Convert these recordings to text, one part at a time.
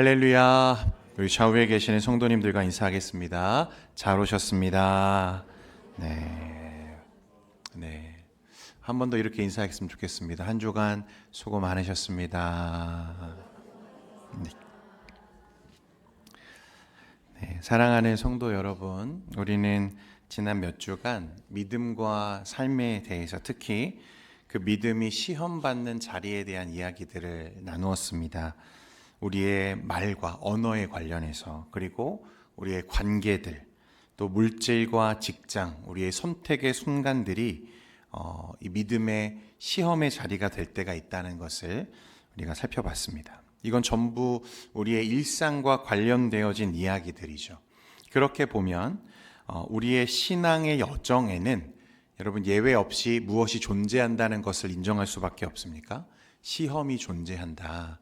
할렐루야. 우리 좌우에 계시는 성도님들과 인사하겠습니다. 잘 오셨습니다. 네. 한 번 더 이렇게 인사했으면 좋겠습니다. 한 주간 수고 많으셨습니다. 네. 사랑하는 성도 여러분, 우리는 지난 몇 주간 믿음과 삶에 대해서 특히 그 믿음이 시험받는 자리에 대한 이야기들을 나누었습니다. 우리의 말과 언어에 관련해서, 그리고 우리의 관계들, 또 물질과 직장, 우리의 선택의 순간들이 이 믿음의 시험의 자리가 될 때가 있다는 것을 우리가 살펴봤습니다. 이건 전부 우리의 일상과 관련되어진 이야기들이죠. 그렇게 보면 우리의 신앙의 여정에는 여러분 예외 없이 무엇이 존재한다는 것을 인정할 수밖에 없습니까? 시험이 존재한다.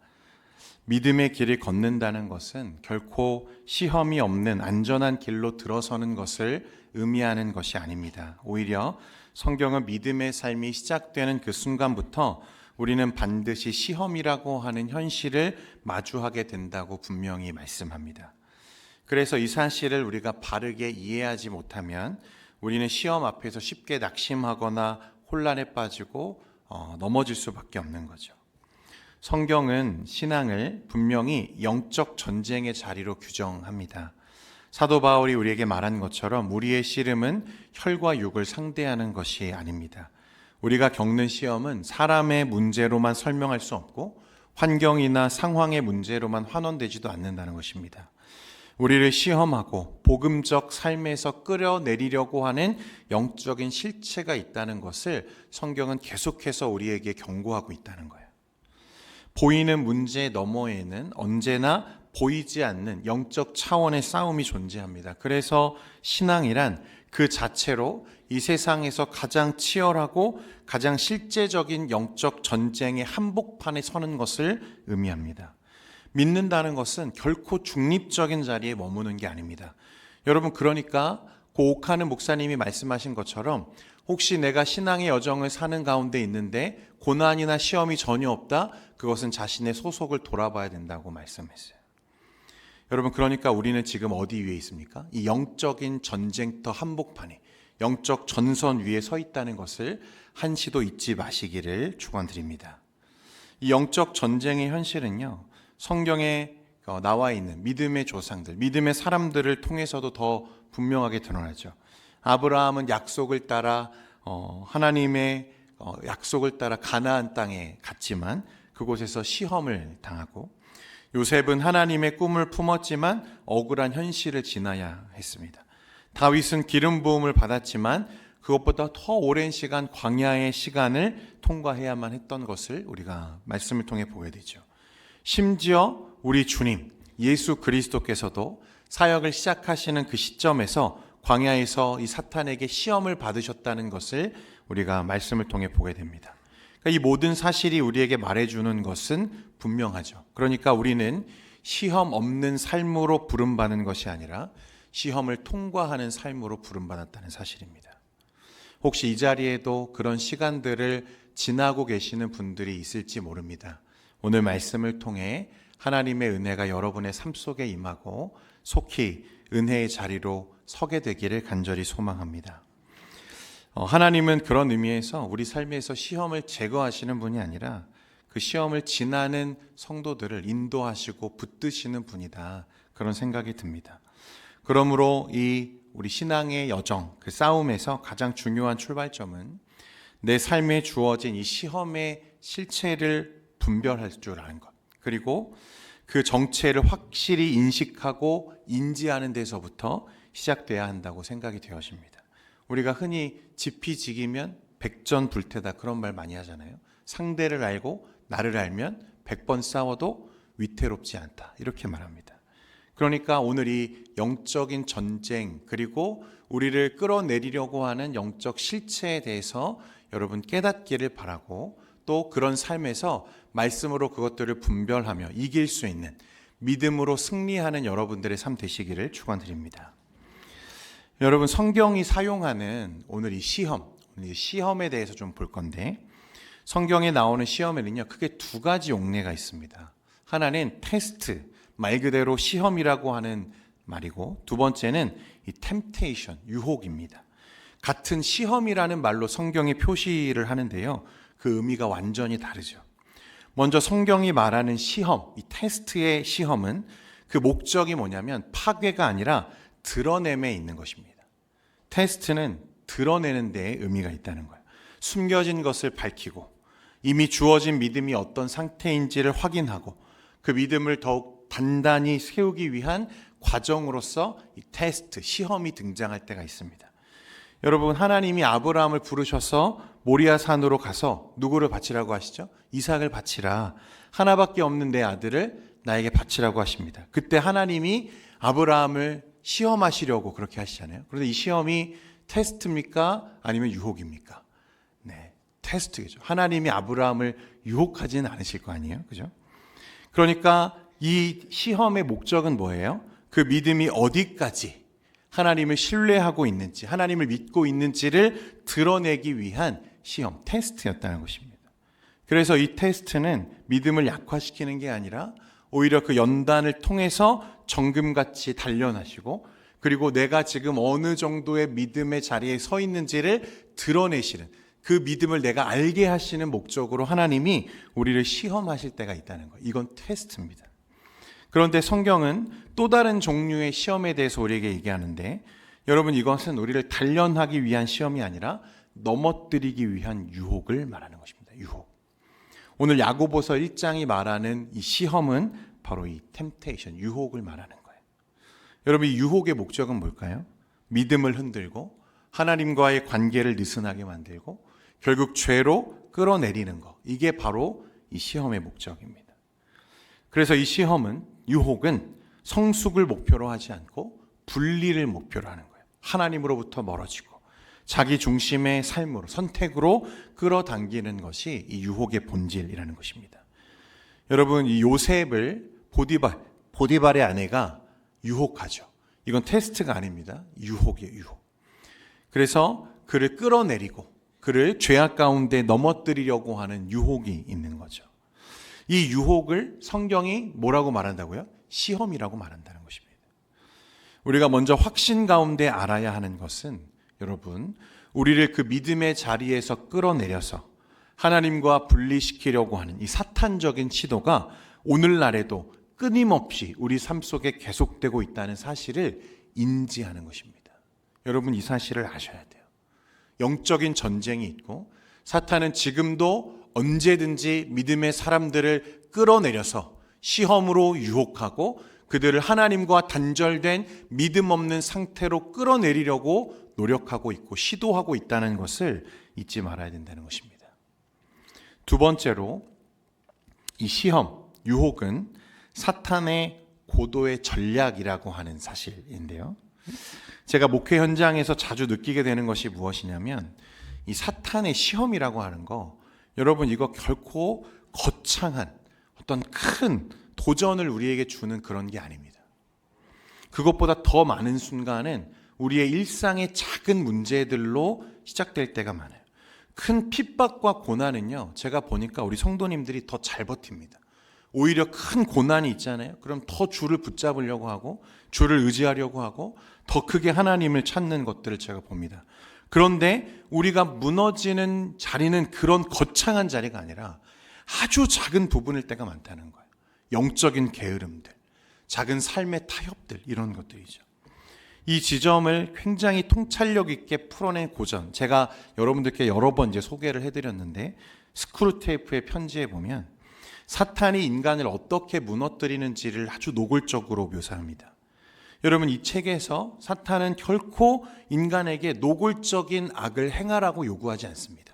믿음의 길을 걷는다는 것은 결코 시험이 없는 안전한 길로 들어서는 것을 의미하는 것이 아닙니다. 오히려 성경은 믿음의 삶이 시작되는 그 순간부터 우리는 반드시 시험이라고 하는 현실을 마주하게 된다고 분명히 말씀합니다. 그래서 이 사실을 우리가 바르게 이해하지 못하면 우리는 시험 앞에서 쉽게 낙심하거나 혼란에 빠지고 넘어질 수밖에 없는 거죠. 성경은 신앙을 분명히 영적 전쟁의 자리로 규정합니다. 사도 바울이 우리에게 말한 것처럼 우리의 씨름은 혈과 육을 상대하는 것이 아닙니다. 우리가 겪는 시험은 사람의 문제로만 설명할 수 없고 환경이나 상황의 문제로만 환원되지도 않는다는 것입니다. 우리를 시험하고 복음적 삶에서 끌어내리려고 하는 영적인 실체가 있다는 것을 성경은 계속해서 우리에게 경고하고 있다는 거예요. 보이는 문제 너머에는 언제나 보이지 않는 영적 차원의 싸움이 존재합니다. 그래서 신앙이란 그 자체로 이 세상에서 가장 치열하고 가장 실제적인 영적 전쟁의 한복판에 서는 것을 의미합니다. 믿는다는 것은 결코 중립적인 자리에 머무는 게 아닙니다. 여러분, 그러니까 오카는 목사님이 말씀하신 것처럼 혹시 내가 신앙의 여정을 사는 가운데 있는데 고난이나 시험이 전혀 없다? 그것은 자신의 소속을 돌아봐야 된다고 말씀했어요. 여러분, 그러니까 우리는 지금 어디 위에 있습니까? 이 영적인 전쟁터 한복판에, 영적 전선 위에 서 있다는 것을 한시도 잊지 마시기를 축원드립니다. 이 영적 전쟁의 현실은요, 성경에 나와 있는 믿음의 조상들, 믿음의 사람들을 통해서도 더 분명하게 드러나죠. 아브라함은 약속을 따라 하나님의 약속을 따라 가나안 땅에 갔지만 그곳에서 시험을 당하고, 요셉은 하나님의 꿈을 품었지만 억울한 현실을 지나야 했습니다. 다윗은 기름 부음을 받았지만 그것보다 더 오랜 시간 광야의 시간을 통과해야만 했던 것을 우리가 말씀을 통해 보게 되죠. 심지어 우리 주님 예수 그리스도께서도 사역을 시작하시는 그 시점에서 광야에서 이 사탄에게 시험을 받으셨다는 것을 우리가 말씀을 통해 보게 됩니다. 그러니까 이 모든 사실이 우리에게 말해주는 것은 분명하죠. 그러니까 우리는 시험 없는 삶으로 부름받는 것이 아니라 시험을 통과하는 삶으로 부름받았다는 사실입니다. 혹시 이 자리에도 그런 시간들을 지나고 계시는 분들이 있을지 모릅니다. 오늘 말씀을 통해 하나님의 은혜가 여러분의 삶 속에 임하고 속히 은혜의 자리로 서게 되기를 간절히 소망합니다. 하나님은 그런 의미에서 우리 삶에서 시험을 제거하시는 분이 아니라 그 시험을 지나는 성도들을 인도하시고 붙드시는 분이다, 그런 생각이 듭니다. 그러므로 이 우리 신앙의 여정, 그 싸움에서 가장 중요한 출발점은 내 삶에 주어진 이 시험의 실체를 분별할 줄 아는 것, 그리고 그 정체를 확실히 인식하고 인지하는 데서부터 시작돼야 한다고 생각이 되어집니다. 우리가 흔히 지피지기면 백전불태다, 그런 말 많이 하잖아요. 상대를 알고 나를 알면 100번 싸워도 위태롭지 않다, 이렇게 말합니다. 그러니까 오늘 이 영적인 전쟁, 그리고 우리를 끌어내리려고 하는 영적 실체에 대해서 여러분 깨닫기를 바라고, 또 그런 삶에서 말씀으로 그것들을 분별하며 이길 수 있는 믿음으로 승리하는 여러분들의 삶 되시기를 축원드립니다. 여러분, 성경이 사용하는 오늘 이 시험에 대해서 좀 볼 건데, 성경에 나오는 시험에는요 크게 두 가지 용례가 있습니다. 하나는 테스트, 말 그대로 시험이라고 하는 말이고, 두 번째는 이 temptation, 유혹입니다. 같은 시험이라는 말로 성경이 표시를 하는데요. 그 의미가 완전히 다르죠. 먼저 성경이 말하는 시험, 이 테스트의 시험은 그 목적이 뭐냐면 파괴가 아니라 드러냄에 있는 것입니다. 테스트는 드러내는 데에 의미가 있다는 거예요. 숨겨진 것을 밝히고 이미 주어진 믿음이 어떤 상태인지를 확인하고 그 믿음을 더욱 단단히 세우기 위한 과정으로서 이 테스트, 시험이 등장할 때가 있습니다. 여러분, 하나님이 아브라함을 부르셔서 모리아 산으로 가서 누구를 바치라고 하시죠? 이삭을 바치라. 하나밖에 없는 내 아들을 나에게 바치라고 하십니다. 그때 하나님이 아브라함을 시험하시려고 그렇게 하시잖아요. 그런데 이 시험이 테스트입니까? 아니면 유혹입니까? 네, 테스트겠죠. 하나님이 아브라함을 유혹하지는 않으실 거 아니에요, 그죠? 그러니까 이 시험의 목적은 뭐예요? 그 믿음이 어디까지 하나님을 신뢰하고 있는지, 하나님을 믿고 있는지를 드러내기 위한 시험, 테스트였다는 것입니다. 그래서 이 테스트는 믿음을 약화시키는 게 아니라 오히려 그 연단을 통해서 정금같이 단련하시고, 그리고 내가 지금 어느 정도의 믿음의 자리에 서 있는지를 드러내시는, 그 믿음을 내가 알게 하시는 목적으로 하나님이 우리를 시험하실 때가 있다는 거예요. 이건 테스트입니다. 그런데 성경은 또 다른 종류의 시험에 대해서 우리에게 얘기하는데, 여러분, 이것은 우리를 단련하기 위한 시험이 아니라 넘어뜨리기 위한 유혹을 말하는 것입니다. 유혹. 오늘 야고보서 1장이 말하는 이 시험은 바로 이 temptation, 유혹을 말하는 거예요. 여러분, 이 유혹의 목적은 뭘까요? 믿음을 흔들고 하나님과의 관계를 느슨하게 만들고 결국 죄로 끌어내리는 것. 이게 바로 이 시험의 목적입니다. 그래서 이 시험은, 유혹은 성숙을 목표로 하지 않고 분리를 목표로 하는 거예요. 하나님으로부터 멀어지고 자기 중심의 삶으로, 선택으로 끌어당기는 것이 이 유혹의 본질이라는 것입니다. 여러분, 이 요셉을 보디발의 아내가 유혹하죠. 이건 테스트가 아닙니다. 유혹이에요, 유혹. 그래서 그를 끌어내리고 그를 죄악 가운데 넘어뜨리려고 하는 유혹이 있는 거죠. 이 유혹을 성경이 뭐라고 말한다고요? 시험이라고 말한다는 것입니다. 우리가 먼저 확신 가운데 알아야 하는 것은, 여러분, 우리를 그 믿음의 자리에서 끌어내려서 하나님과 분리시키려고 하는 이 사탄적인 시도가 오늘날에도 끊임없이 우리 삶 속에 계속되고 있다는 사실을 인지하는 것입니다. 여러분, 이 사실을 아셔야 돼요. 영적인 전쟁이 있고 사탄은 지금도 언제든지 믿음의 사람들을 끌어내려서 시험으로 유혹하고 그들을 하나님과 단절된 믿음 없는 상태로 끌어내리려고 노력하고 있고 시도하고 있다는 것을 잊지 말아야 된다는 것입니다. 두 번째로, 이 시험, 유혹은 사탄의 고도의 전략이라고 하는 사실인데요. 제가 목회 현장에서 자주 느끼게 되는 것이 무엇이냐면, 이 사탄의 시험이라고 하는 거, 여러분, 이거 결코 거창한 어떤 큰 도전을 우리에게 주는 그런 게 아닙니다. 그것보다 더 많은 순간은 우리의 일상의 작은 문제들로 시작될 때가 많아요. 큰 핍박과 고난은요, 제가 보니까 우리 성도님들이 더 잘 버팁니다. 오히려 큰 고난이 있잖아요. 그럼 더 주를 붙잡으려고 하고 주를 의지하려고 하고 더 크게 하나님을 찾는 것들을 제가 봅니다. 그런데 우리가 무너지는 자리는 그런 거창한 자리가 아니라 아주 작은 부분일 때가 많다는 거예요. 영적인 게으름들, 작은 삶의 타협들, 이런 것들이죠. 이 지점을 굉장히 통찰력 있게 풀어낸 고전, 제가 여러분들께 여러 번 이제 소개를 해드렸는데, 스크루테이프의 편지에 보면 사탄이 인간을 어떻게 무너뜨리는지를 아주 노골적으로 묘사합니다. 여러분, 이 책에서 사탄은 결코 인간에게 노골적인 악을 행하라고 요구하지 않습니다.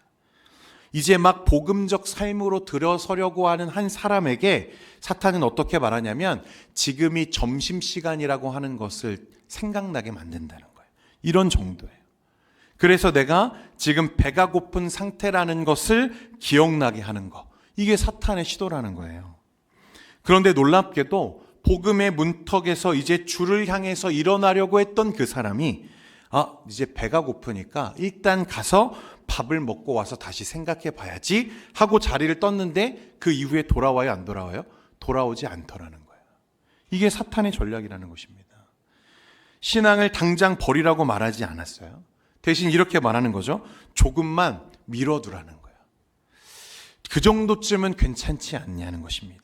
이제 막 복음적 삶으로 들어서려고 하는 한 사람에게 사탄은 어떻게 말하냐면, 지금이 점심시간이라고 하는 것을 생각나게 만든다는 거예요. 이런 정도예요. 그래서 내가 지금 배가 고픈 상태라는 것을 기억나게 하는 거, 이게 사탄의 시도라는 거예요. 그런데 놀랍게도 복음의 문턱에서 이제 주를 향해서 일어나려고 했던 그 사람이, 이제 배가 고프니까 일단 가서 밥을 먹고 와서 다시 생각해 봐야지 하고 자리를 떴는데 그 이후에 돌아와요, 안 돌아와요? 돌아오지 않더라는 거예요. 이게 사탄의 전략이라는 것입니다. 신앙을 당장 버리라고 말하지 않았어요. 대신 이렇게 말하는 거죠. 조금만 미뤄두라는 거예요. 그 정도쯤은 괜찮지 않냐는 것입니다.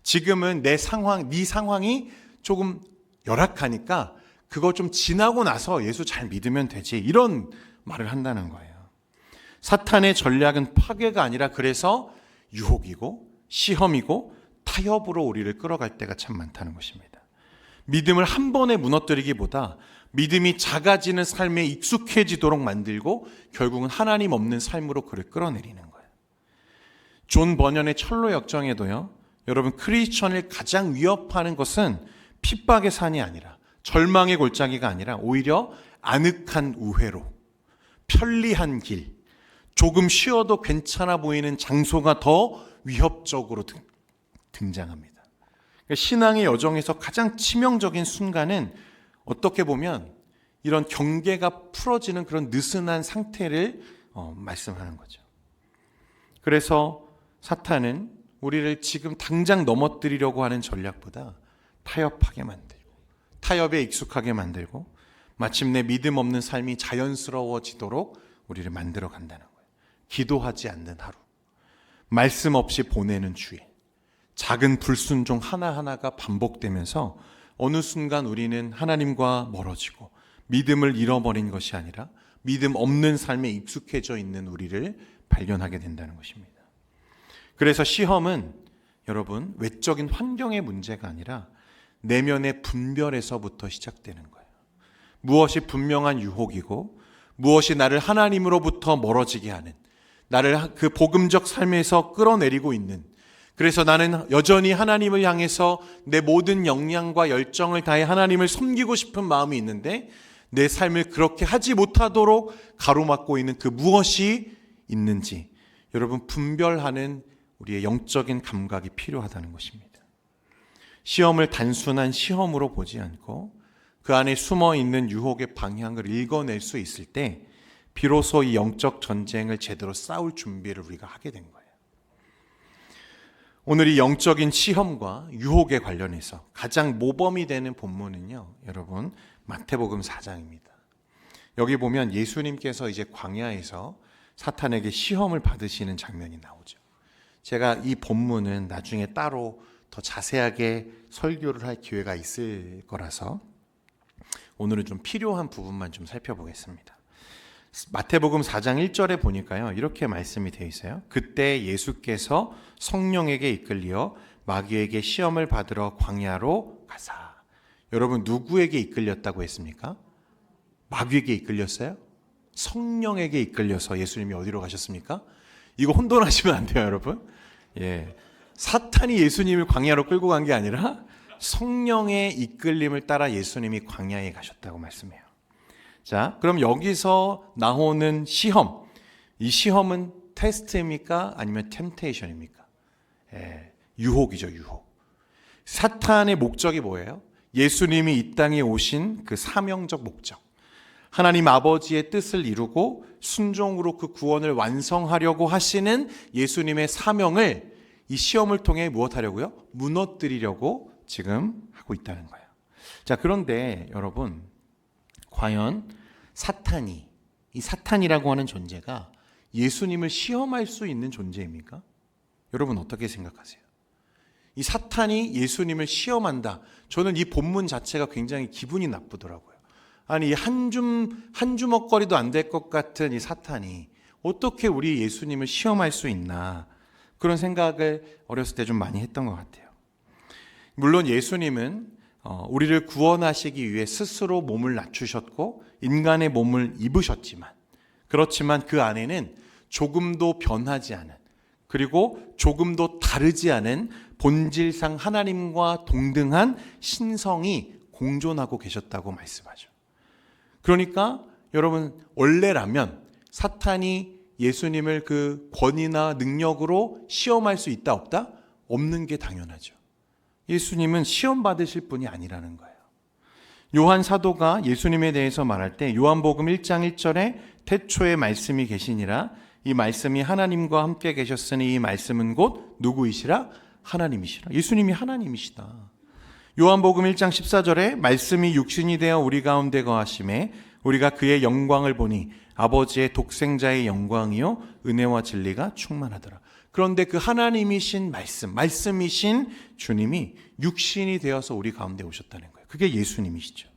지금은 네 상황이 조금 열악하니까 그거 좀 지나고 나서 예수 잘 믿으면 되지, 이런 말을 한다는 거예요. 사탄의 전략은 파괴가 아니라 그래서 유혹이고 시험이고 타협으로 우리를 끌어갈 때가 참 많다는 것입니다. 믿음을 한 번에 무너뜨리기보다 믿음이 작아지는 삶에 익숙해지도록 만들고 결국은 하나님 없는 삶으로 그를 끌어내리는 거예요. 존 버년의 철로 역정에도요, 여러분, 크리스천을 가장 위협하는 것은 핍박의 산이 아니라, 절망의 골짜기가 아니라 오히려 아늑한 우회로, 편리한 길, 조금 쉬어도 괜찮아 보이는 장소가 더 위협적으로 등장합니다. 그러니까 신앙의 여정에서 가장 치명적인 순간은 어떻게 보면 이런 경계가 풀어지는 그런 느슨한 상태를 말씀하는 거죠. 그래서 사탄은 우리를 지금 당장 넘어뜨리려고 하는 전략보다 타협하게 만들고, 타협에 익숙하게 만들고, 마침내 믿음 없는 삶이 자연스러워지도록 우리를 만들어 간다는 거예요. 기도하지 않는 하루, 말씀 없이 보내는 주일, 작은 불순종 하나하나가 반복되면서 어느 순간 우리는 하나님과 멀어지고 믿음을 잃어버린 것이 아니라 믿음 없는 삶에 익숙해져 있는 우리를 발견하게 된다는 것입니다. 그래서 시험은 여러분, 외적인 환경의 문제가 아니라 내면의 분별에서부터 시작되는 거예요. 무엇이 분명한 유혹이고 무엇이 나를 하나님으로부터 멀어지게 하는, 나를 그 복음적 삶에서 끌어내리고 있는, 그래서 나는 여전히 하나님을 향해서 내 모든 역량과 열정을 다해 하나님을 섬기고 싶은 마음이 있는데 내 삶을 그렇게 하지 못하도록 가로막고 있는 그 무엇이 있는지, 여러분, 분별하는 우리의 영적인 감각이 필요하다는 것입니다. 시험을 단순한 시험으로 보지 않고 그 안에 숨어 있는 유혹의 방향을 읽어낼 수 있을 때 비로소 이 영적 전쟁을 제대로 싸울 준비를 우리가 하게 된 거예요. 오늘 이 영적인 시험과 유혹에 관련해서 가장 모범이 되는 본문은요, 여러분, 마태복음 4장입니다. 여기 보면 예수님께서 이제 광야에서 사탄에게 시험을 받으시는 장면이 나오죠. 제가 이 본문은 나중에 따로 더 자세하게 설교를 할 기회가 있을 거라서 오늘은 좀 필요한 부분만 좀 살펴보겠습니다. 마태복음 4장 1절에 보니까요, 이렇게 말씀이 되어 있어요. 그때 예수께서 성령에게 이끌려 마귀에게 시험을 받으러 광야로 가사. 여러분, 누구에게 이끌렸다고 했습니까? 마귀에게 이끌렸어요? 성령에게 이끌려서 예수님이 어디로 가셨습니까? 이거 혼돈하시면 안 돼요, 여러분. 예, 사탄이 예수님을 광야로 끌고 간 게 아니라 성령의 이끌림을 따라 예수님이 광야에 가셨다고 말씀해요. 자, 그럼 여기서 나오는 시험, 이 시험은 테스트입니까? 아니면 템테이션입니까? 예, 유혹이죠, 유혹. 사탄의 목적이 뭐예요? 예수님이 이 땅에 오신 그 사명적 목적, 하나님 아버지의 뜻을 이루고 순종으로 그 구원을 완성하려고 하시는 예수님의 사명을 이 시험을 통해 무엇하려고요? 무너뜨리려고 지금 하고 있다는 거예요. 자, 그런데 여러분, 과연 이 사탄이라고 하는 존재가 예수님을 시험할 수 있는 존재입니까? 여러분, 어떻게 생각하세요? 이 사탄이 예수님을 시험한다. 저는 이 본문 자체가 굉장히 기분이 나쁘더라고요. 아니, 한 주먹거리도 안 될 것 같은 이 사탄이 어떻게 우리 예수님을 시험할 수 있나, 그런 생각을 어렸을 때 좀 많이 했던 것 같아요. 물론 예수님은 우리를 구원하시기 위해 스스로 몸을 낮추셨고 인간의 몸을 입으셨지만, 그렇지만 그 안에는 조금도 변하지 않은, 그리고 조금도 다르지 않은 본질상 하나님과 동등한 신성이 공존하고 계셨다고 말씀하죠. 그러니까 여러분, 원래라면 사탄이 예수님을 그 권위나 능력으로 시험할 수 있다 없다? 없는 게 당연하죠. 예수님은 시험 받으실 분이 아니라는 거예요. 요한 사도가 예수님에 대해서 말할 때 요한복음 1장 1절에 태초에 말씀이 계시니라, 이 말씀이 하나님과 함께 계셨으니 이 말씀은 곧 누구이시라? 하나님이시라. 예수님이 하나님이시다. 요한복음 1장 14절에 말씀이 육신이 되어 우리 가운데 거하심에 우리가 그의 영광을 보니 아버지의 독생자의 영광이요 은혜와 진리가 충만하더라. 그런데 그 하나님이신 말씀이신 주님이 육신이 되어서 우리 가운데 오셨다는 거예요. 그게 예수님이시죠.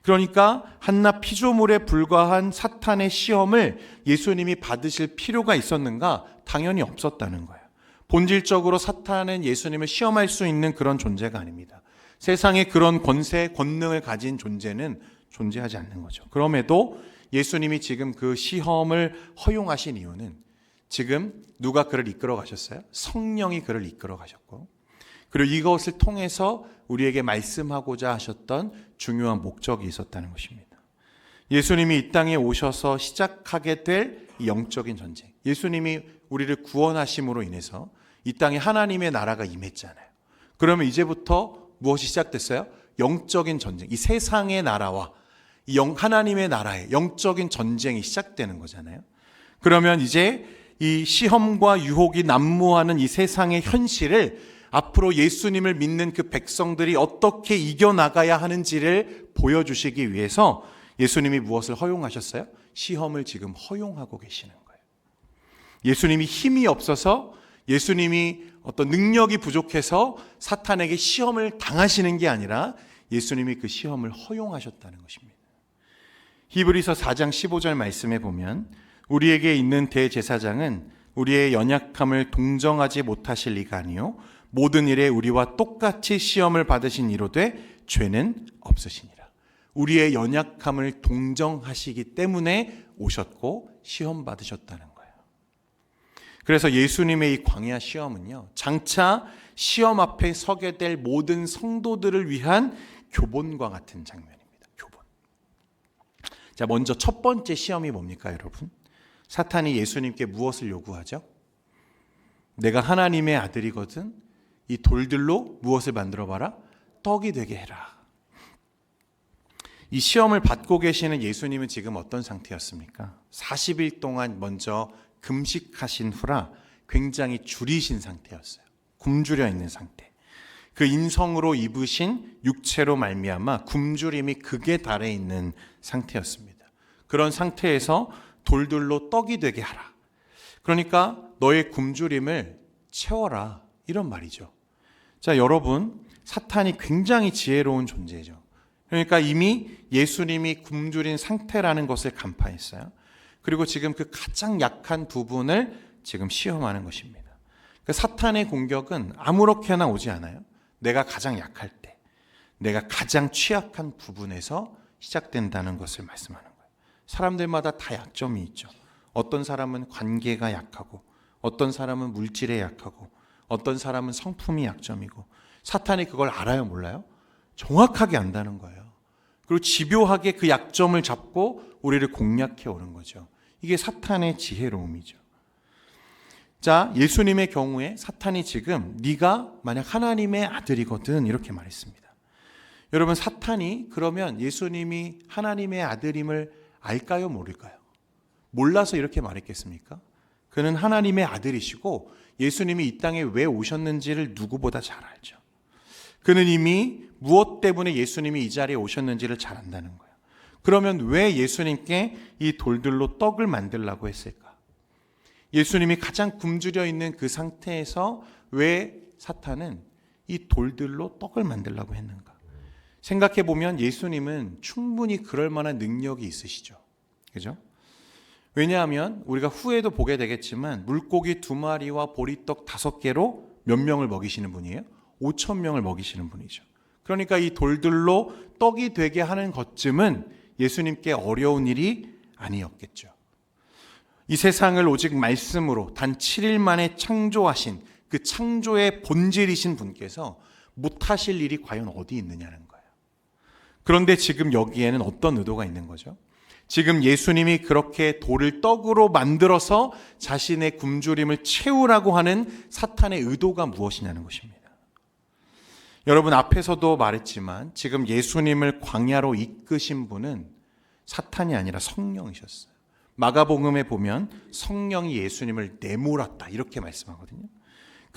그러니까 한낱 피조물에 불과한 사탄의 시험을 예수님이 받으실 필요가 있었는가? 당연히 없었다는 거예요. 본질적으로 사탄은 예수님을 시험할 수 있는 그런 존재가 아닙니다. 세상에 그런 권세, 권능을 가진 존재는 존재하지 않는 거죠. 그럼에도 예수님이 지금 그 시험을 허용하신 이유는 지금 누가 그를 이끌어 가셨어요? 성령이 그를 이끌어 가셨고, 그리고 이것을 통해서 우리에게 말씀하고자 하셨던 중요한 목적이 있었다는 것입니다. 예수님이 이 땅에 오셔서 시작하게 될 영적인 전쟁, 예수님이 우리를 구원하심으로 인해서 이 땅에 하나님의 나라가 임했잖아요. 그러면 이제부터 무엇이 시작됐어요? 영적인 전쟁, 이 세상의 나라와 하나님의 나라의 영적인 전쟁이 시작되는 거잖아요. 그러면 이제 이 시험과 유혹이 난무하는 이 세상의 현실을 앞으로 예수님을 믿는 그 백성들이 어떻게 이겨나가야 하는지를 보여주시기 위해서 예수님이 무엇을 허용하셨어요? 시험을 지금 허용하고 계시는 거예요. 예수님이 힘이 없어서, 예수님이 어떤 능력이 부족해서 사탄에게 시험을 당하시는 게 아니라 예수님이 그 시험을 허용하셨다는 것입니다. 히브리서 4장 15절 말씀에 보면 우리에게 있는 대제사장은 우리의 연약함을 동정하지 못하실 리가 아니요 모든 일에 우리와 똑같이 시험을 받으신 이로되 죄는 없으시니라. 우리의 연약함을 동정하시기 때문에 오셨고 시험 받으셨다는 거예요. 그래서 예수님의 이 광야 시험은요, 장차 시험 앞에 서게 될 모든 성도들을 위한 교본과 같은 장면입니다. 교본. 자, 먼저 첫 번째 시험이 뭡니까, 여러분? 사탄이 예수님께 무엇을 요구하죠? 내가 하나님의 아들이거든 이 돌들로 무엇을 만들어봐라? 떡이 되게 해라. 이 시험을 받고 계시는 예수님은 지금 어떤 상태였습니까? 40일 동안 먼저 금식하신 후라 굉장히 줄이신 상태였어요. 굶주려 있는 상태. 그 인성으로 입으신 육체로 말미암아 굶주림이 극에 달해 있는 상태였습니다. 그런 상태에서 돌들로 떡이 되게 하라. 그러니까 너의 굶주림을 채워라, 이런 말이죠. 자, 여러분, 사탄이 굉장히 지혜로운 존재죠. 그러니까 이미 예수님이 굶주린 상태라는 것을 간파했어요. 그리고 지금 그 가장 약한 부분을 지금 시험하는 것입니다. 그러니까 사탄의 공격은 아무렇게나 오지 않아요. 내가 가장 약할 때, 내가 가장 취약한 부분에서 시작된다는 것을 말씀하는 거예요. 사람들마다 다 약점이 있죠. 어떤 사람은 관계가 약하고, 어떤 사람은 물질에 약하고, 어떤 사람은 성품이 약점이고, 사탄이 그걸 알아요, 몰라요? 정확하게 안다는 거예요. 그리고 집요하게 그 약점을 잡고 우리를 공략해 오는 거죠. 이게 사탄의 지혜로움이죠. 자, 예수님의 경우에 사탄이 지금 네가 만약 하나님의 아들이거든 이렇게 말했습니다. 여러분, 사탄이 그러면 예수님이 하나님의 아들임을 알까요, 모를까요? 몰라서 이렇게 말했겠습니까? 그는 하나님의 아들이시고 예수님이 이 땅에 왜 오셨는지를 누구보다 잘 알죠. 그는 이미 무엇 때문에 예수님이 이 자리에 오셨는지를 잘 안다는 거예요. 그러면 왜 예수님께 이 돌들로 떡을 만들라고 했을까? 예수님이 가장 굶주려 있는 그 상태에서 왜 사탄은 이 돌들로 떡을 만들라고 했는가? 생각해 보면 예수님은 충분히 그럴 만한 능력이 있으시죠. 그죠? 왜냐하면 우리가 후에도 보게 되겠지만 물고기 2마리와 보리떡 5개로 몇 명을 먹이시는 분이에요? 5,000명을 먹이시는 분이죠. 그러니까 이 돌들로 떡이 되게 하는 것쯤은 예수님께 어려운 일이 아니었겠죠. 이 세상을 오직 말씀으로 단 7일 만에 창조하신 그 창조의 본질이신 분께서 못하실 일이 과연 어디 있느냐는 거예요. 그런데 지금 여기에는 어떤 의도가 있는 거죠? 지금 예수님이 그렇게 돌을 떡으로 만들어서 자신의 굶주림을 채우라고 하는 사탄의 의도가 무엇이냐는 것입니다. 여러분, 앞에서도 말했지만 지금 예수님을 광야로 이끄신 분은 사탄이 아니라 성령이셨어요. 마가복음에 보면 성령이 예수님을 내몰았다 이렇게 말씀하거든요.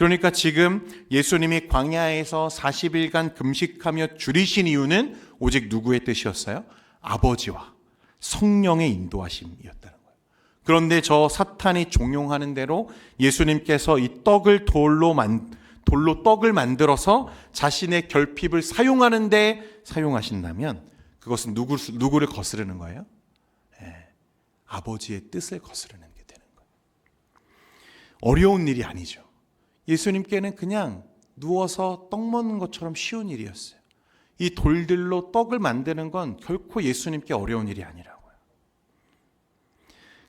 그러니까 지금 예수님이 광야에서 40일간 금식하며 줄이신 이유는 오직 누구의 뜻이었어요? 아버지와 성령의 인도하심이었다는 거예요. 그런데 저 사탄이 종용하는 대로 예수님께서 이 돌로 떡을 만들어서 자신의 결핍을 사용하는데 사용하신다면 그것은 누구를 거스르는 거예요? 아버지의 뜻을 거스르는 게 되는 거예요. 어려운 일이 아니죠. 예수님께는 그냥 누워서 떡 먹는 것처럼 쉬운 일이었어요. 이 돌들로 떡을 만드는 건 결코 예수님께 어려운 일이 아니라고요.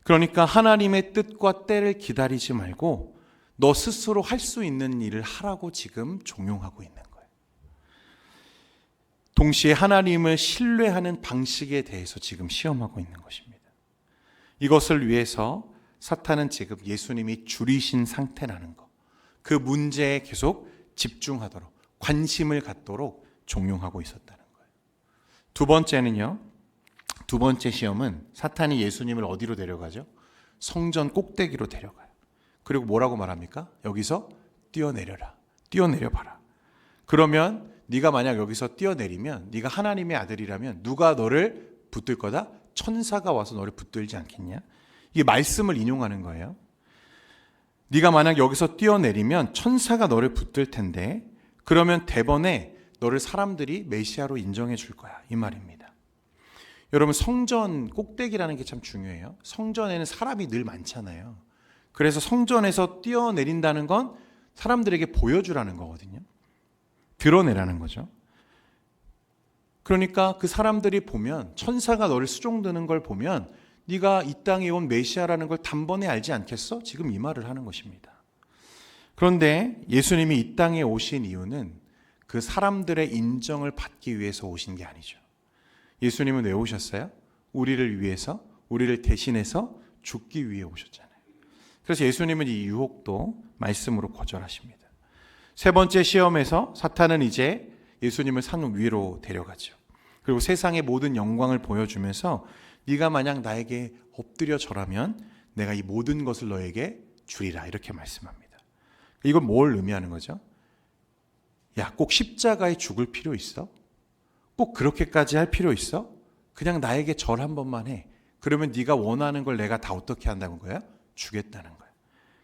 그러니까 하나님의 뜻과 때를 기다리지 말고 너 스스로 할 수 있는 일을 하라고 지금 종용하고 있는 거예요. 동시에 하나님을 신뢰하는 방식에 대해서 지금 시험하고 있는 것입니다. 이것을 위해서 사탄은 지금 예수님이 줄이신 상태라는 것, 그 문제에 계속 집중하도록, 관심을 갖도록 종용하고 있었다는 거예요. 두 번째는요, 두 번째 시험은 사탄이 예수님을 어디로 데려가죠? 성전 꼭대기로 데려가요. 그리고 뭐라고 말합니까? 여기서 뛰어내려라. 뛰어내려봐라. 그러면 네가 만약 여기서 뛰어내리면 네가 하나님의 아들이라면 누가 너를 붙들 거다? 천사가 와서 너를 붙들지 않겠냐? 이게 말씀을 인용하는 거예요. 네가 만약 여기서 뛰어내리면 천사가 너를 붙들 텐데 그러면 대번에 너를 사람들이 메시아로 인정해 줄 거야. 이 말입니다. 여러분, 성전 꼭대기라는 게 참 중요해요. 성전에는 사람이 늘 많잖아요. 그래서 성전에서 뛰어내린다는 건 사람들에게 보여주라는 거거든요. 드러내라는 거죠. 그러니까 그 사람들이 보면, 천사가 너를 수종드는 걸 보면 네가 이 땅에 온 메시아라는 걸 단번에 알지 않겠어? 지금 이 말을 하는 것입니다. 그런데 예수님이 이 땅에 오신 이유는 그 사람들의 인정을 받기 위해서 오신 게 아니죠. 예수님은 왜 오셨어요? 우리를 위해서, 우리를 대신해서 죽기 위해 오셨잖아요. 그래서 예수님은 이 유혹도 말씀으로 거절하십니다. 세 번째 시험에서 사탄은 이제 예수님을 산 위로 데려가죠. 그리고 세상의 모든 영광을 보여주면서 네가 만약 나에게 엎드려 절하면 내가 이 모든 것을 너에게 주리라, 이렇게 말씀합니다. 이건 뭘 의미하는 거죠? 야, 꼭 십자가에 죽을 필요 있어? 꼭 그렇게까지 할 필요 있어? 그냥 나에게 절 한 번만 해. 그러면 네가 원하는 걸 내가 다 어떻게 한다는 거야? 주겠다는 거야.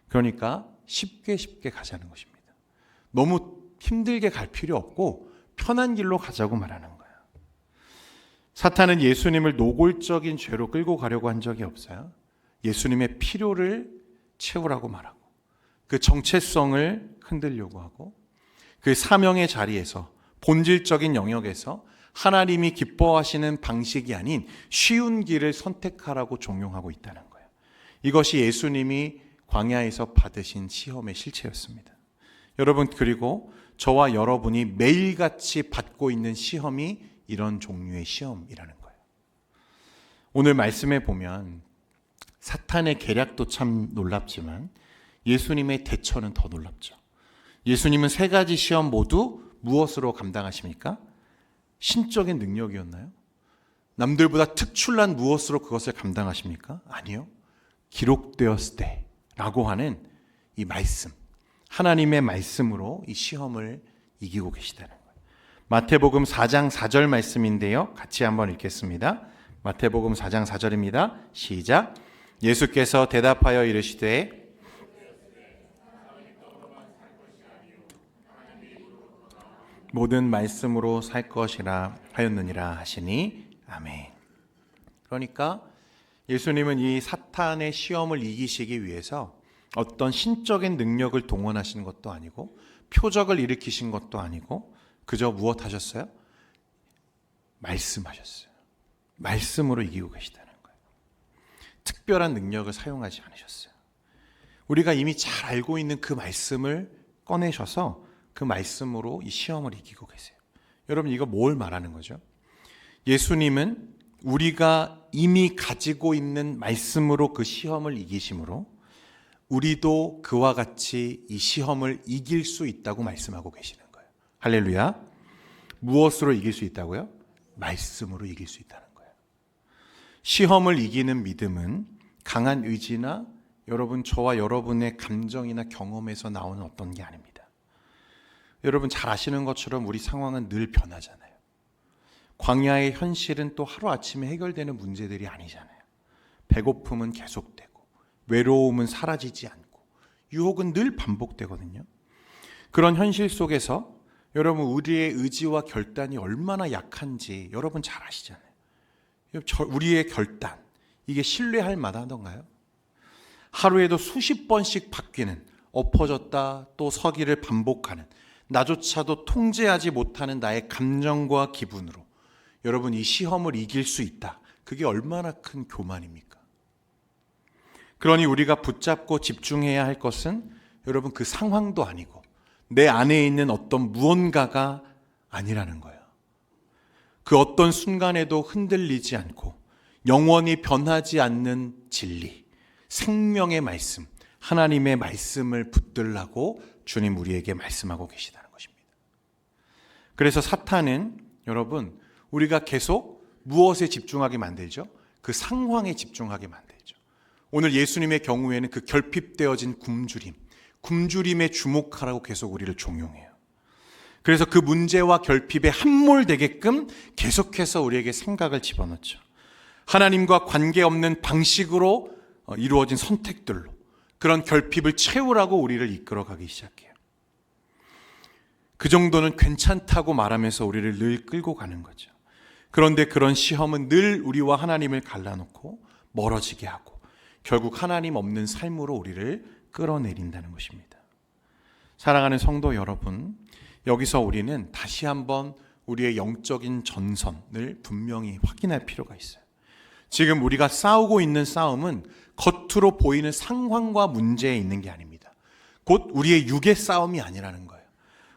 그러니까 쉽게 가자는 것입니다. 너무 힘들게 갈 필요 없고 편한 길로 가자고 말하는 거예요. 사탄은 예수님을 노골적인 죄로 끌고 가려고 한 적이 없어요. 예수님의 필요를 채우라고 말하고 그 정체성을 흔들려고 하고 그 사명의 자리에서, 본질적인 영역에서 하나님이 기뻐하시는 방식이 아닌 쉬운 길을 선택하라고 종용하고 있다는 거예요. 이것이 예수님이 광야에서 받으신 시험의 실체였습니다. 여러분, 그리고 저와 여러분이 매일같이 받고 있는 시험이 이런 종류의 시험이라는 거예요. 오늘 말씀에 보면 사탄의 계략도 참 놀랍지만 예수님의 대처는 더 놀랍죠. 예수님은 세 가지 시험 모두 무엇으로 감당하십니까? 신적인 능력이었나요? 남들보다 특출난 무엇으로 그것을 감당하십니까? 아니요. 기록되었을 때라고 하는 이 말씀, 하나님의 말씀으로 이 시험을 이기고 계시다는 거예요. 마태복음 4장 4절 말씀인데요. 같이 한번 읽겠습니다. 마태복음 4장 4절입니다. 시작. 예수께서 대답하여 이르시되 모든 말씀으로 살 것이라 하였느니라 하시니 아멘. 그러니까 예수님은 이 사탄의 시험을 이기시기 위해서 어떤 신적인 능력을 동원하신 것도 아니고 표적을 일으키신 것도 아니고 그저 무엇 하셨어요? 말씀하셨어요. 말씀으로 이기고 계시다는 거예요. 특별한 능력을 사용하지 않으셨어요. 우리가 이미 잘 알고 있는 그 말씀을 꺼내셔서 그 말씀으로 이 시험을 이기고 계세요. 여러분, 이거 뭘 말하는 거죠? 예수님은 우리가 이미 가지고 있는 말씀으로 그 시험을 이기심으로 우리도 그와 같이 이 시험을 이길 수 있다고 말씀하고 계시는 거예요. 할렐루야. 무엇으로 이길 수 있다고요? 말씀으로 이길 수 있다는 거예요. 시험을 이기는 믿음은 강한 의지나 여러분 저와 여러분의 감정이나 경험에서 나오는 어떤 게 아닙니다. 여러분 잘 아시는 것처럼 우리 상황은 늘 변하잖아요. 광야의 현실은 또 하루아침에 해결되는 문제들이 아니잖아요. 배고픔은 계속되고 외로움은 사라지지 않고 유혹은 늘 반복되거든요. 그런 현실 속에서 여러분 우리의 의지와 결단이 얼마나 약한지 여러분 잘 아시잖아요. 우리의 결단, 이게 신뢰할 만하던가요? 하루에도 수십 번씩 바뀌는, 엎어졌다 또 서기를 반복하는, 나조차도 통제하지 못하는 나의 감정과 기분으로 여러분 이 시험을 이길 수 있다. 그게 얼마나 큰 교만입니까? 그러니 우리가 붙잡고 집중해야 할 것은 여러분 그 상황도 아니고 내 안에 있는 어떤 무언가가 아니라는 거예요. 그 어떤 순간에도 흔들리지 않고 영원히 변하지 않는 진리, 생명의 말씀, 하나님의 말씀을 붙들라고 주님 우리에게 말씀하고 계시다는 것입니다. 그래서 사탄은 여러분 우리가 계속 무엇에 집중하게 만들죠? 그 상황에 집중하게 만들죠. 오늘 예수님의 경우에는 그 결핍되어진 굶주림에 주목하라고 계속 우리를 종용해요. 그래서 그 문제와 결핍에 함몰되게끔 계속해서 우리에게 생각을 집어넣죠. 하나님과 관계없는 방식으로 이루어진 선택들로 그런 결핍을 채우라고 우리를 이끌어가기 시작해요. 그 정도는 괜찮다고 말하면서 우리를 늘 끌고 가는 거죠. 그런데 그런 시험은 늘 우리와 하나님을 갈라놓고 멀어지게 하고 결국 하나님 없는 삶으로 우리를 끌어내린다는 것입니다. 사랑하는 성도 여러분, 여기서 우리는 다시 한번 우리의 영적인 전선을 분명히 확인할 필요가 있어요. 지금 우리가 싸우고 있는 싸움은 겉으로 보이는 상황과 문제에 있는 게 아닙니다. 곧 우리의 육의 싸움이 아니라는 거예요.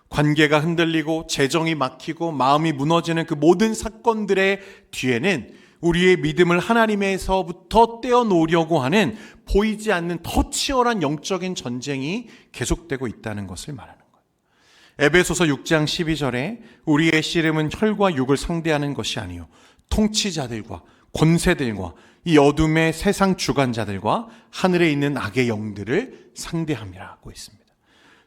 관계가 흔들리고 재정이 막히고 마음이 무너지는 그 모든 사건들의 뒤에는 우리의 믿음을 하나님에서부터 떼어놓으려고 하는 보이지 않는 더 치열한 영적인 전쟁이 계속되고 있다는 것을 말하는 거예요. 에베소서 6장 12절에 우리의 씨름은 혈과 육을 상대하는 것이 아니요 통치자들과 권세들과 이 어둠의 세상 주관자들과 하늘에 있는 악의 영들을 상대함이라고 했습니다.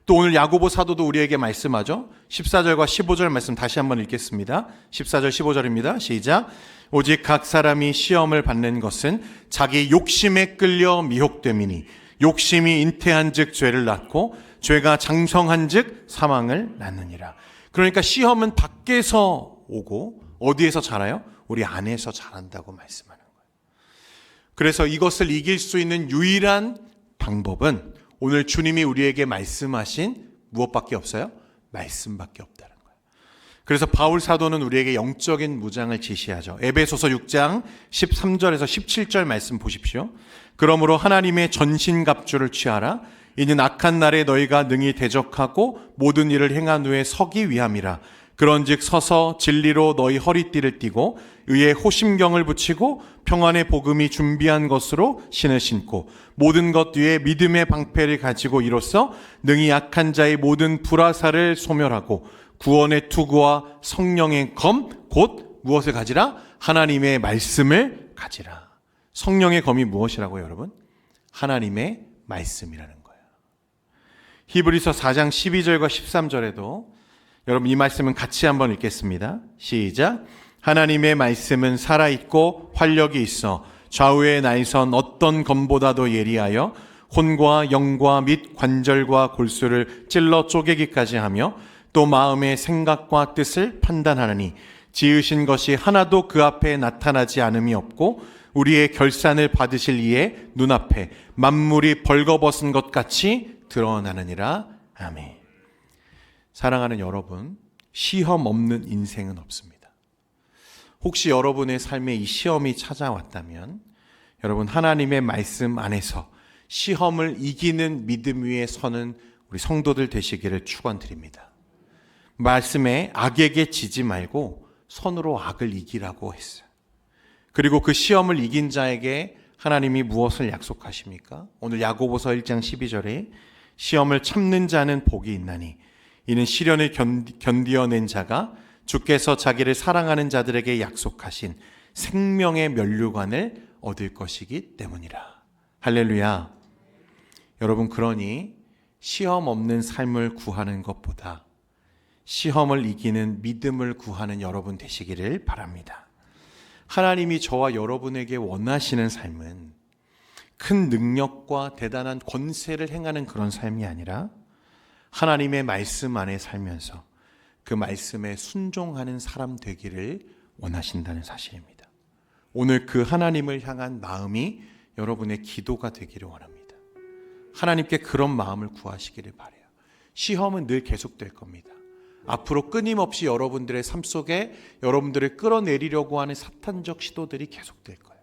또 오늘 야고보 사도도 우리에게 말씀하죠. 14절과 15절 말씀 다시 한번 읽겠습니다. 14절 15절입니다. 시작. 오직 각 사람이 시험을 받는 것은 자기 욕심에 끌려 미혹됨이니 욕심이 잉태한 즉 죄를 낳고 죄가 장성한 즉 사망을 낳느니라. 그러니까 시험은 밖에서 오고 어디에서 자라요? 우리 안에서 자란다고 말씀하는 거예요. 그래서 이것을 이길 수 있는 유일한 방법은 오늘 주님이 우리에게 말씀하신 무엇밖에 없어요? 말씀밖에 없다는 거예요. 그래서 바울 사도는 우리에게 영적인 무장을 지시하죠. 에베소서 6장 13절에서 17절 말씀 보십시오. 그러므로 하나님의 전신갑주를 취하라. 이는 악한 날에 너희가 능히 대적하고 모든 일을 행한 후에 서기 위함이라. 그런즉 서서 진리로 너희 허리띠를 띠고 의의 호심경을 붙이고 평안의 복음이 준비한 것으로 신을 신고 모든 것 뒤에 믿음의 방패를 가지고 이로써 능히 약한 자의 모든 불화살을 소멸하고 구원의 투구와 성령의 검 곧 무엇을 가지라? 하나님의 말씀을 가지라. 성령의 검이 무엇이라고요, 여러분? 하나님의 말씀이라는 거예요. 히브리서 4장 12절과 13절에도 여러분 이 말씀은 같이 한번 읽겠습니다. 시작. 하나님의 말씀은 살아있고 활력이 있어 좌우의 날선 어떤 검보다도 예리하여 혼과 영과 및 관절과 골수를 찔러 쪼개기까지 하며 또 마음의 생각과 뜻을 판단하느니 지으신 것이 하나도 그 앞에 나타나지 않음이 없고 우리의 결산을 받으실 이의 눈앞에 만물이 벌거벗은 것 같이 드러나느니라. 아멘. 사랑하는 여러분, 시험 없는 인생은 없습니다. 혹시 여러분의 삶에 이 시험이 찾아왔다면 여러분 하나님의 말씀 안에서 시험을 이기는 믿음 위에 서는 우리 성도들 되시기를 축원드립니다. 말씀에 악에게 지지 말고 선으로 악을 이기라고 했어요. 그리고 그 시험을 이긴 자에게 하나님이 무엇을 약속하십니까? 오늘 야고보서 1장 12절에 시험을 참는 자는 복이 있나니 이는 시련을 견디어낸 자가 주께서 자기를 사랑하는 자들에게 약속하신 생명의 면류관을 얻을 것이기 때문이라. 할렐루야. 여러분, 그러니 시험 없는 삶을 구하는 것보다 시험을 이기는 믿음을 구하는 여러분 되시기를 바랍니다. 하나님이 저와 여러분에게 원하시는 삶은 큰 능력과 대단한 권세를 행하는 그런 삶이 아니라 하나님의 말씀 안에 살면서 그 말씀에 순종하는 사람 되기를 원하신다는 사실입니다. 오늘 그 하나님을 향한 마음이 여러분의 기도가 되기를 원합니다. 하나님께 그런 마음을 구하시기를 바라요. 시험은 늘 계속될 겁니다. 앞으로 끊임없이 여러분들의 삶 속에 여러분들을 끌어내리려고 하는 사탄적 시도들이 계속될 거예요.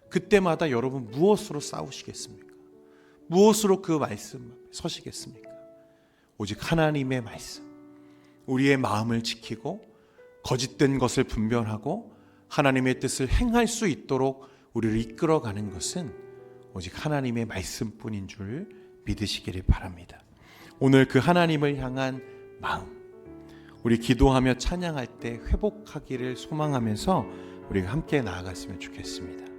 그때마다 여러분 무엇으로 싸우시겠습니까? 무엇으로 그 말씀 앞에 서시겠습니까? 오직 하나님의 말씀, 우리의 마음을 지키고 거짓된 것을 분별하고 하나님의 뜻을 행할 수 있도록 우리를 이끌어가는 것은 오직 하나님의 말씀뿐인 줄 믿으시기를 바랍니다. 오늘 그 하나님을 향한 마음, 우리 기도하며 찬양할 때 회복하기를 소망하면서 우리가 함께 나아갔으면 좋겠습니다.